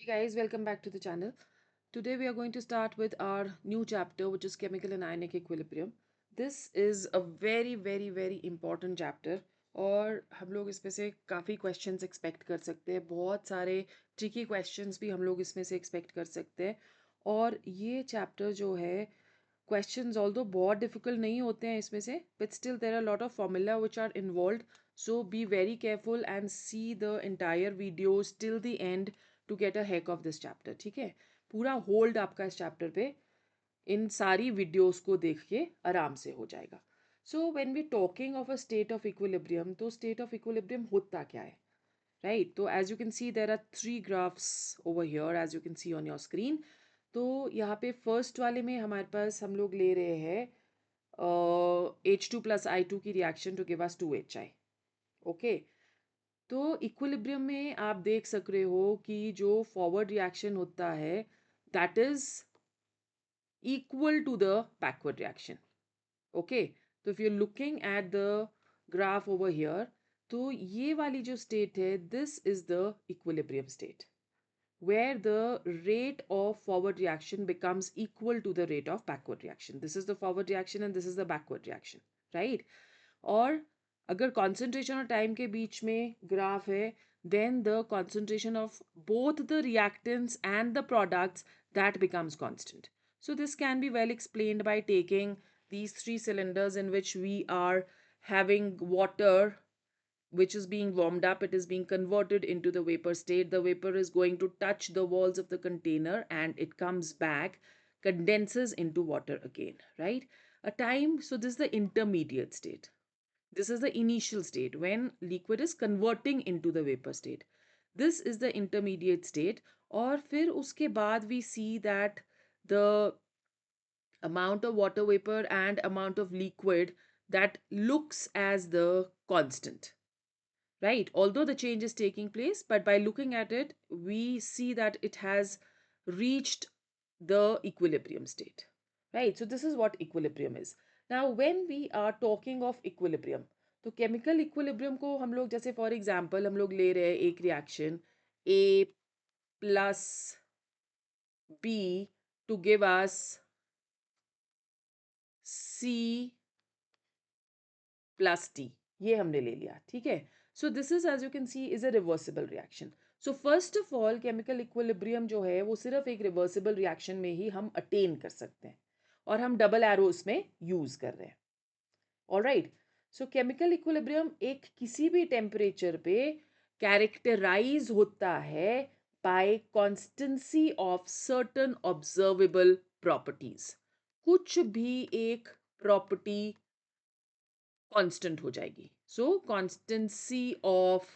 Hey guys, welcome back to the channel. Today we are going to start with our new chapter, which is chemical and ionic equilibrium. This is a very important chapter और हम लोग इसमें से काफ़ी questions expect कर सकते हैं, बहुत सारे tricky questions भी हम लोग इसमें से expect कर सकते हैं और ये chapter जो है questions although बहुत difficult नहीं होते हैं इसमें से but still there are a lot of formula which are involved, so be very careful and see the entire videos till the end to get a heck of this chapter. ठीक है, पूरा hold आपका इस chapter पे इन सारी videos को देख के आराम से हो जाएगा. So when we talking of a state of equilibrium, तो स्टेट ऑफ इक्विलिब्रियम होता क्या है, राइट? तो as you can see there are three graphs over here as you can see on your screen. तो यहाँ पे फर्स्ट वाले में हमारे पास हम लोग ले रहे हैं H2 + I2 की reaction to give us 2HI. Okay, तो इक्विलिब्रियम में आप देख सक रहे हो कि जो फॉरवर्ड रिएक्शन होता है that is equal to the backward reaction. Okay, तो if you are looking at the graph over here, तो ये वाली जो स्टेट है this is the equilibrium state where the rate of forward reaction becomes equal to the rate of backward reaction. This is the forward reaction and this is the backward reaction, right? और अगर concentration और time के बीच में graph है, then the concentration of both the reactants and the products that becomes constant. So this can be well explained by taking these three cylinders in which we are having water which is being warmed up. It is being converted into the vapor state. The vapor is going to touch the walls of the container and it comes back, condenses into water again, right? A time, so this is the intermediate state. This is the initial state when liquid is converting into the vapor state. This is the intermediate state. और फिर उसके बाद we see that the amount of water vapor and amount of liquid that looks as the constant, right? Although the change is taking place, but by looking at it, we see that it has reached the equilibrium state, right? So this is what equilibrium is. Now, when we are talking of equilibrium, तो chemical equilibrium को हम लोग जैसे for example हम लोग ले रहे हैं एक reaction A plus B to give us C plus T. ये हमने ले लिया, ठीक है? So this is, as you can see, is a reversible reaction. So first of all, chemical equilibrium जो है वो सिर्फ एक reversible reaction में ही हम attain कर सकते हैं और हम double arrows में use कर रहे हैं. Alright, so chemical equilibrium एक किसी भी temperature पे characterize होता है by constancy of certain observable properties. कुछ भी एक property constant हो जाएगी. So constancy of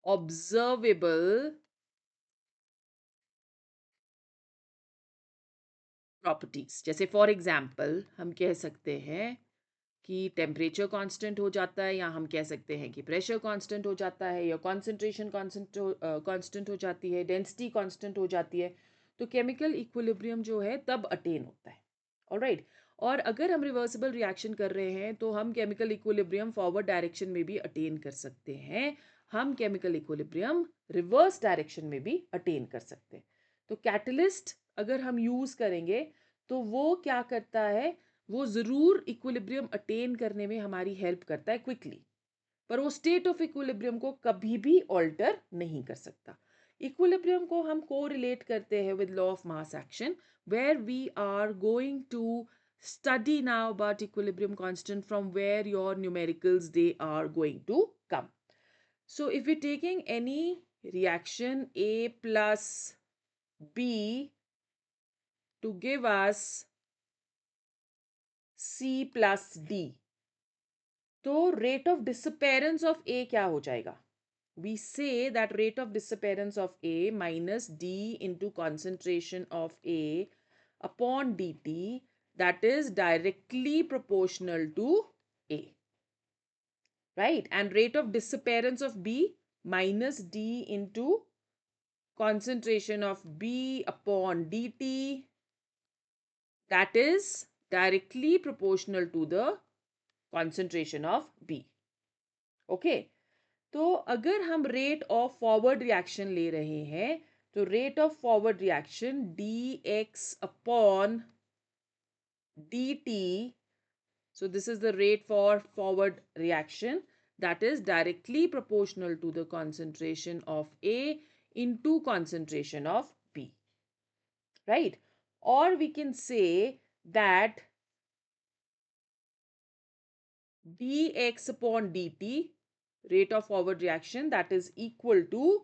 observable properties, जैसे फॉर एग्जाम्पल हम कह सकते हैं कि टेम्परेचर कांस्टेंट हो जाता है, या हम कह सकते हैं कि प्रेशर कांस्टेंट हो जाता है, या कॉन्सेंट्रेशन कांस्टेंट हो जाती है, डेंसिटी कांस्टेंट हो जाती है. तो केमिकल इक्विलिब्रियम जो है तब अटेन होता है. ऑलराइट, और अगर हम रिवर्सिबल रिएक्शन कर रहे हैं तो हम केमिकल इक्विलिब्रियम फॉरवर्ड डायरेक्शन में भी अटेन कर सकते हैं, हम केमिकल इक्विलिब्रियम रिवर्स डायरेक्शन में भी अटेन कर सकते हैं. तो कैटलिस्ट अगर हम यूज करेंगे तो वो क्या करता है, वो ज़रूर इक्विलिब्रियम अटेन करने में हमारी हेल्प करता है क्विकली, पर वो स्टेट ऑफ इक्विलिब्रियम को कभी भी ऑल्टर नहीं कर सकता. इक्विलिब्रियम को हम को रिलेट करते हैं with law of mass action, where we are going to study now about equilibrium constant, from where your numericals they are going to come. So if we're taking any reaction A plus B to give us C plus D, तो rate of disappearance of A क्या हो जाएगा? We say that rate of disappearance of A minus D into concentration of A upon dt, that is directly proportional to A, right? And rate of disappearance of B minus D into concentration of B upon dt, that is directly proportional to the concentration of B. Okay. तो अगर हम rate of forward reaction ले रहे हैं तो rate of forward reaction dx upon dt. So this is the rate for forward reaction, that is directly proportional to the concentration of A into concentration of B, right? Or we can say that dx upon dt, rate of forward reaction, that is equal to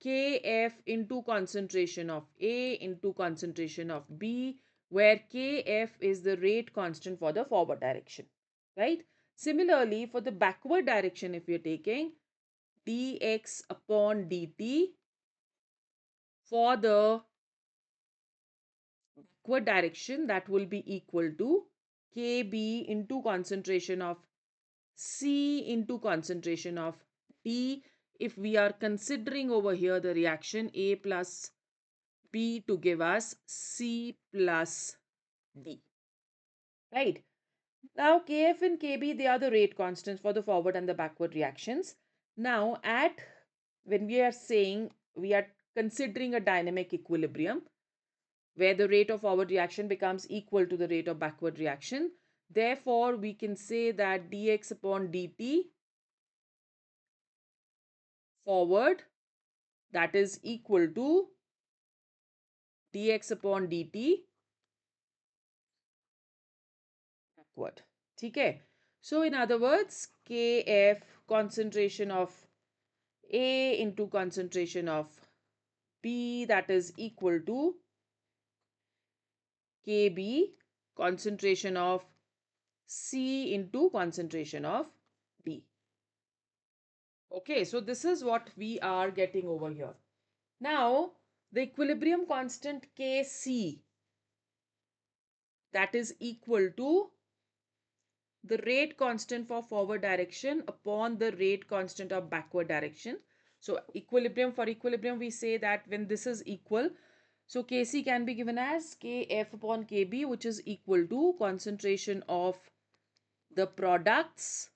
Kf into concentration of A into concentration of B, where Kf is the rate constant for the forward direction, right? Similarly, for the backward direction, if we are taking dx upon dt for the backward direction, that will be equal to Kb into concentration of C into concentration of D, if we are considering over here the reaction A plus B to give us C plus D, right? Now Kf and Kb, they are the rate constants for the forward and the backward reactions. Now when we are saying we are considering a dynamic equilibrium where the rate of forward reaction becomes equal to the rate of backward reaction, therefore we can say that dx upon dt forward, that is equal to dx upon dt backward. Okay. So in other words, Kf, concentration of A into concentration of B, that is equal to Kb, concentration of C into concentration of D. Okay, so this is what we are getting over here. Now, the equilibrium constant Kc, that is equal to the rate constant for forward direction upon the rate constant of backward direction. So equilibrium, for equilibrium we say that when this is equal, so Kc can be given as Kf upon Kb, which is equal to concentration of the products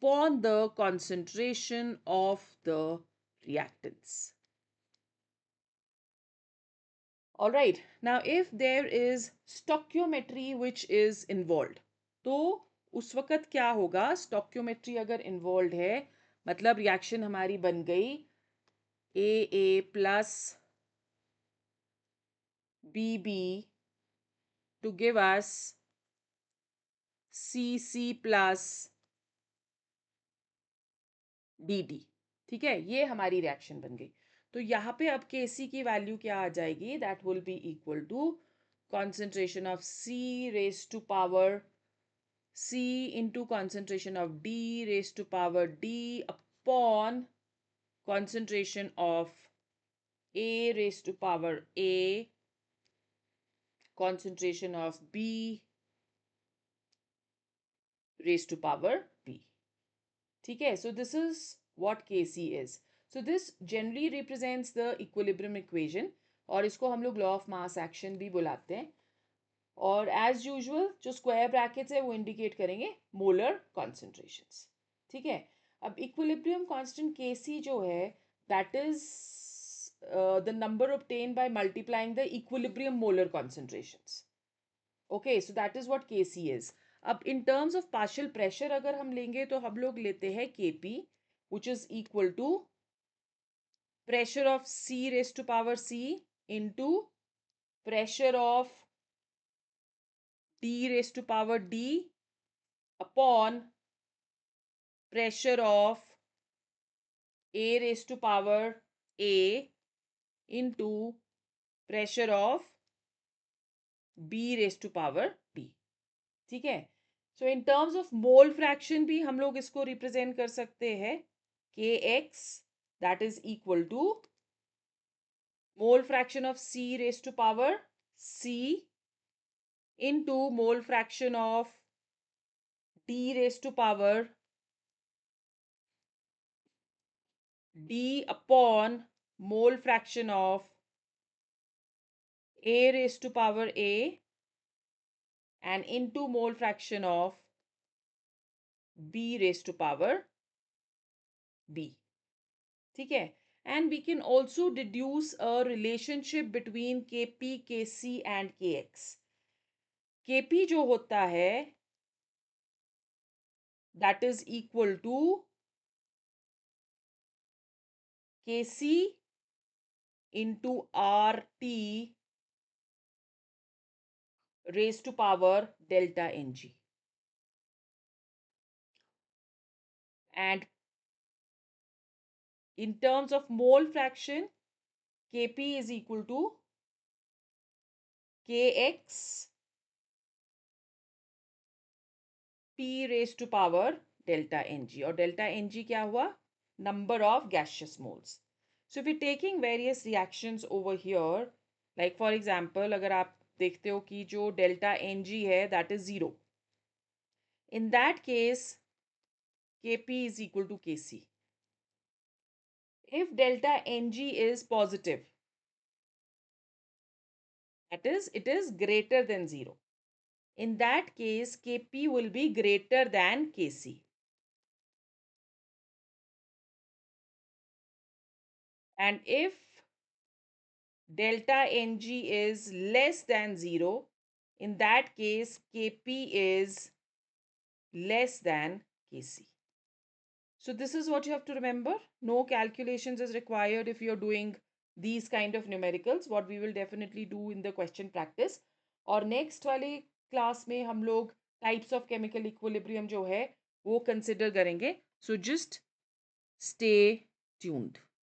upon the concentration of the reactants. All right, now if there is stoichiometry which is involved, तो उस वक़्त क्या होगा? Stoichiometry अगर involve है, मतलब reaction हमारी बन गई AA plus BB to give us CC plus DD. ठीक है, ये हमारी रिएक्शन बन गई. तो यहाँ पे अब Kc की वैल्यू क्या आ जाएगी? That will be equal to concentration of C raised to power C into concentration of D raised to power D upon concentration of A raised to power A, concentration of B raised to power B. ठीक है, so this is what Kc is. So this generally represents the equilibrium equation और इसको हम लोग law of mass action भी बुलाते हैं. और as usual जो square brackets है वो indicate करेंगे molar concentrations. ठीक है, अब equilibrium constant Kc जो है that is the number obtained by multiplying the equilibrium molar concentrations. Okay, so that is what Kc is. अब in terms of partial pressure अगर हम लेंगे तो हम लोग लेते हैं Kp, which is equal to pressure of C raised to power C into pressure of D raised to power D upon pressure of A raised to power A into pressure of B raised to power D. ठीक है, so in terms of mole fraction भी हम लोग इसको represent कर सकते हैं Kx, that is equal to mole fraction of C raised to power C into mole fraction of D raised to power D upon mole fraction of A raised to power A and into mole fraction of B raised to power B. ठीक है. And we can also deduce a relationship between Kp, Kc and Kx. Kp जो होता है that is equal to Kc into RT raised to power delta Ng. And in terms of mole fraction, Kp is equal to Kx P raised to power delta Ng. और delta Ng क्या हुआ? Number of gaseous moles. So if we're taking various reactions over here, like for example, अगर आप देखते हो कि जो delta Ng है, that is 0. In that case, Kp is equal to Kc. If delta Ng is positive, that is, it is greater than 0. In that case, Kp will be greater than Kc. And if delta Ng is less than 0, in that case, Kp is less than Kc. So this is what you have to remember. No calculations is required if you're doing these kind of numericals. What we will definitely do in the question practice. और next वाले class में हम लोग types of chemical equilibrium जो है वो consider करेंगे. So just stay tuned.